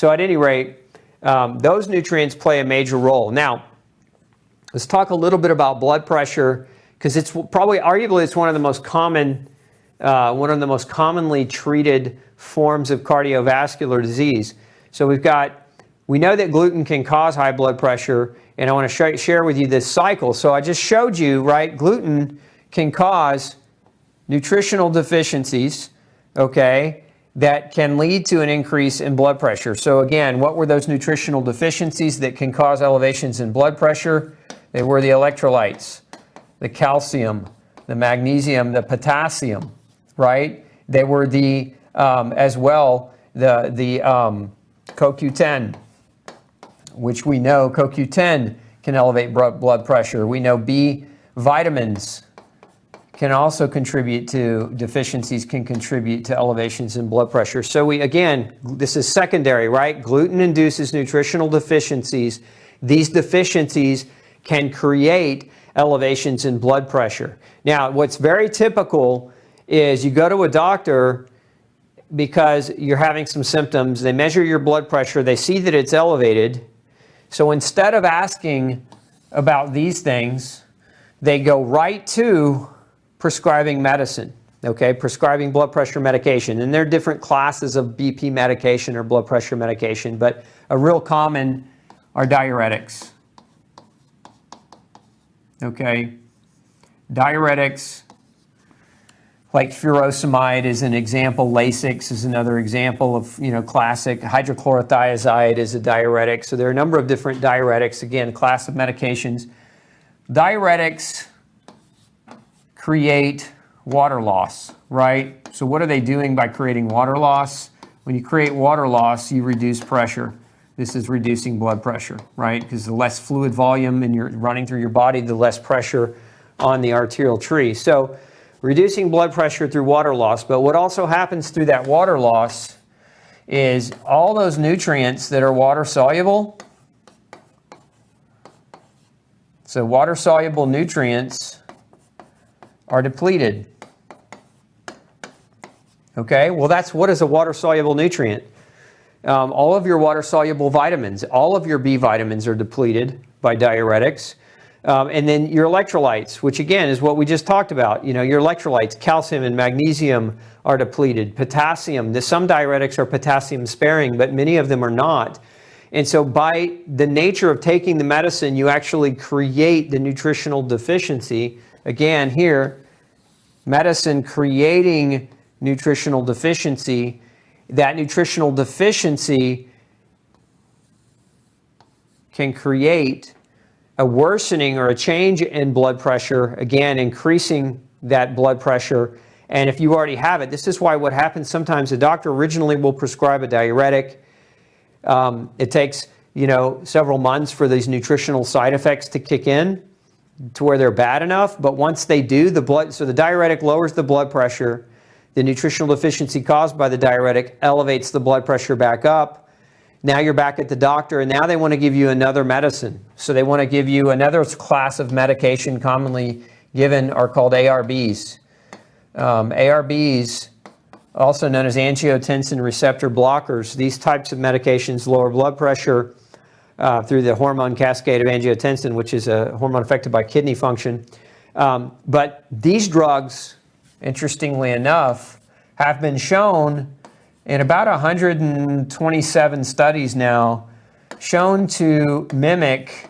So at any rate, those nutrients play a major role. Now, let's talk a little bit about blood pressure, because it's probably, arguably, it's one of the most commonly treated forms of cardiovascular disease. So we know that gluten can cause high blood pressure, and I want to share with you this cycle. So I just showed you, right, gluten can cause nutritional deficiencies, okay, that can lead to an increase in blood pressure. So again, what were those nutritional deficiencies that can cause elevations in blood pressure? They were the electrolytes, the calcium, the magnesium, the potassium, right? They were the, as well, the CoQ10, which we know CoQ10 can elevate blood pressure. We know B vitamins can also contribute to, deficiencies can contribute to elevations in blood pressure. So again, this is secondary, right? Gluten induces nutritional deficiencies. These deficiencies can create elevations in blood pressure. Now, what's very typical is you go to a doctor because you're having some symptoms. They measure your blood pressure. They see that it's elevated. So instead of asking about these things, they go right to prescribing medicine, okay? Prescribing blood pressure medication. And there are different classes of BP medication or blood pressure medication, but a real common are diuretics, okay? Diuretics, like furosemide is an example. Lasix is another example of, classic. Hydrochlorothiazide is a diuretic. So there are a number of different diuretics, again, class of medications. Diuretics create water loss, right? So what are they doing by creating water loss? When you create water loss, you reduce pressure. This is reducing blood pressure, right? Because the less fluid volume running through your body, the less pressure on the arterial tree. So reducing blood pressure through water loss. But what also happens through that water loss is all those nutrients that are water soluble. So water soluble nutrients are depleted. Okay, well, what is a water soluble nutrient? All of your water soluble vitamins, all of your B vitamins are depleted by diuretics. And then your electrolytes, which again is what we just talked about. Your electrolytes, calcium and magnesium, are depleted. Potassium, some diuretics are potassium sparing, but many of them are not. And so by the nature of taking the medicine, you actually create the nutritional deficiency. Again, here, medicine creating nutritional deficiency. That nutritional deficiency can create a worsening or a change in blood pressure, again, increasing that blood pressure. And if you already have it, this is why what happens sometimes, the doctor originally will prescribe a diuretic. It takes, several months for these nutritional side effects to kick in to where they're bad enough. But once they do, so the diuretic lowers the blood pressure. The nutritional deficiency caused by the diuretic elevates the blood pressure back up. Now you're back at the doctor, and now they want to give you another medicine. So they want to give you another class of medication commonly given are called ARBs. ARBs, also known as angiotensin receptor blockers. These types of medications lower blood pressure through the hormone cascade of angiotensin, which is a hormone affected by kidney function. But these drugs, interestingly enough, have been shown in about 127 studies now, shown to mimic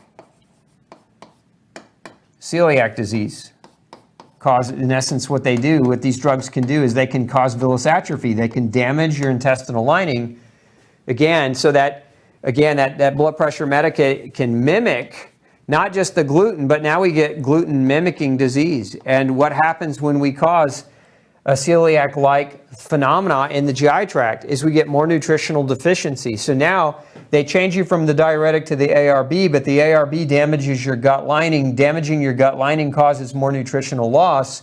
celiac disease. In essence, what these drugs can do is they can cause villous atrophy. They can damage your intestinal lining. Again, so that blood pressure medication can mimic not just the gluten, but now we get gluten mimicking disease. And what happens when we cause a celiac-like phenomena in the GI tract is we get more nutritional deficiency. So now they change you from the diuretic to the ARB, but the ARB damages your gut lining. Damaging your gut lining causes more nutritional loss.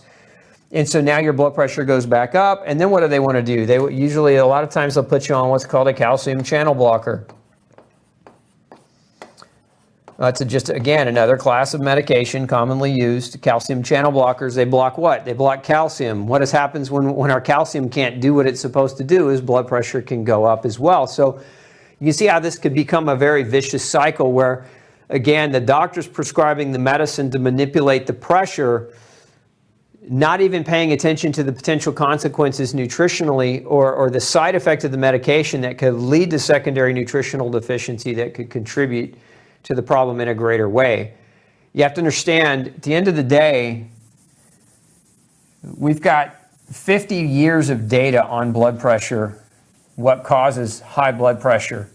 And so now your blood pressure goes back up. And then what do they want to do? They usually, a lot of times, they'll put you on what's called a calcium channel blocker. That's just, again, another class of medication commonly used. Calcium channel blockers, they block what? They block calcium. What happens when our calcium can't do what it's supposed to do is blood pressure can go up as well. So You can see how this could become a very vicious cycle where, again, the doctor's prescribing the medicine to manipulate the pressure, not even paying attention to the potential consequences nutritionally or the side effect of the medication that could lead to secondary nutritional deficiency that could contribute to the problem in a greater way. You have to understand, at the end of the day, we've got 50 years of data on blood pressure, what causes high blood pressure.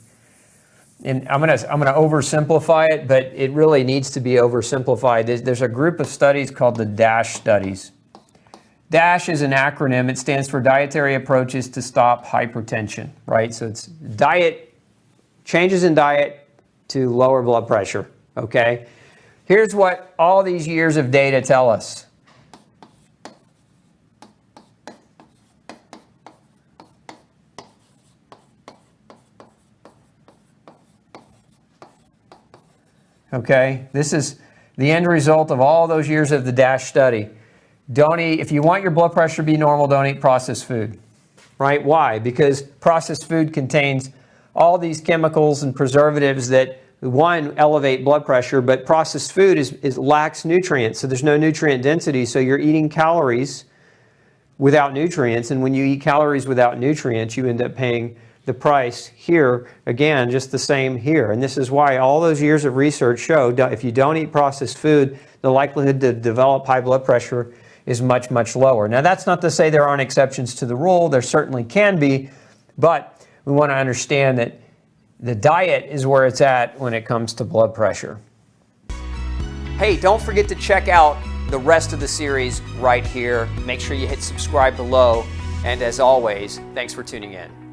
And I'm gonna oversimplify it, but it really needs to be oversimplified. There's a group of studies called the DASH studies. DASH is an acronym. It stands for Dietary Approaches to Stop Hypertension, right? So it's changes in diet to lower blood pressure, okay? Here's what all these years of data tell us. Okay, this is the end result of all those years of the DASH study. If you want your blood pressure to be normal, don't eat processed food, right? Why? Because processed food contains all these chemicals and preservatives that, one, elevate blood pressure, but processed food lacks nutrients, so there's no nutrient density, so you're eating calories without nutrients, and when you eat calories without nutrients, you end up paying the price here, again, just the same here. And this is why all those years of research show if you don't eat processed food, the likelihood to develop high blood pressure is much, much lower. Now, that's not to say there aren't exceptions to the rule. There certainly can be, but we want to understand that the diet is where it's at when it comes to blood pressure. Hey, don't forget to check out the rest of the series right here. Make sure you hit subscribe below. And as always, thanks for tuning in.